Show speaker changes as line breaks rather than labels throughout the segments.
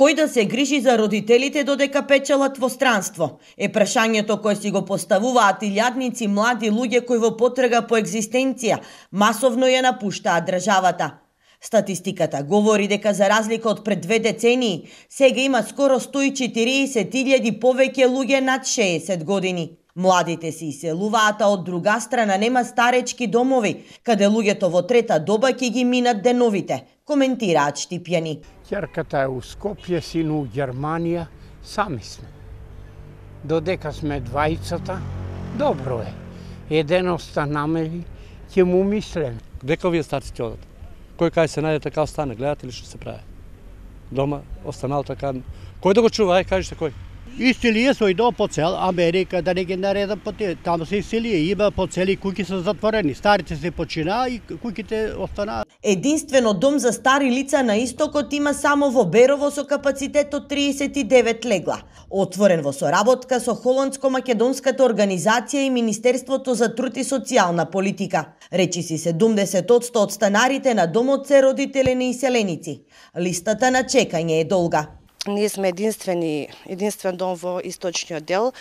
Кој да се грижи за родителите додека печелат во странство? Е прашањето кое си го поставуваат илјадници млади луѓе кои во потрага по екзистенција масовно ја напуштаат државата. Статистиката говори дека за разлика од пред 2 децении, сега има скоро 140.000 повеќе луѓе над 60 години. Младите се иселуваат, а од друга страна нема старечки домови, каде луѓето во трета доба ќе ги минат деновите, коментираат Штипјани.
Ќерката е у Скопје, сину у Германија, сами сме. Додека сме двајцата, добро е. Еден останамели, ќе му мислем.
Дека овие старци ќе одат? Кој кај се најде така остане, гледате ли што се прави? Дома останал така. Кој да го чува, ај кажете кој?
Изцелија се ојдоа по цел Америка, да не ги наредам по те. Таму се изцелија, има по цели куќи се затворени. Старите се починаа и куќите останаа.
Единствено дом за стари лица на истокот има само во Берово со капацитет од 39 легла. Отворен во соработка со холандско-македонската организација и Министерството за труд и социјална политика. Речиси 70% од станарите на домот се родители на иселеници. Листата на чекање е долга.
Ние сме единствен дом во источниот дел,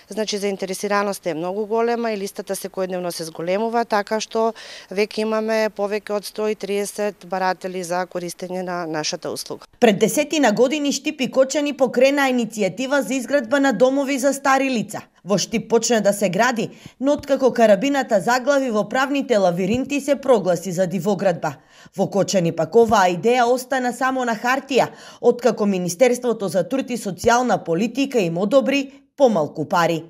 значи заинтересираноста е многу голема и листата секојдневно се зголемува, така што веќе имаме повеќе од 130 баратели за користење на нашата услуга.
Пред 10 години Штип и Кочани покрена иницијатива за изградба на домови за стари лица. Во Штип почна да се гради, но откако карабината заглави во правните лавиринти се прогласи за дивоградба. Во Кочани пак оваа идеја остана само на хартија, откако Министерството за труд и социјална политика им одобри помалку пари.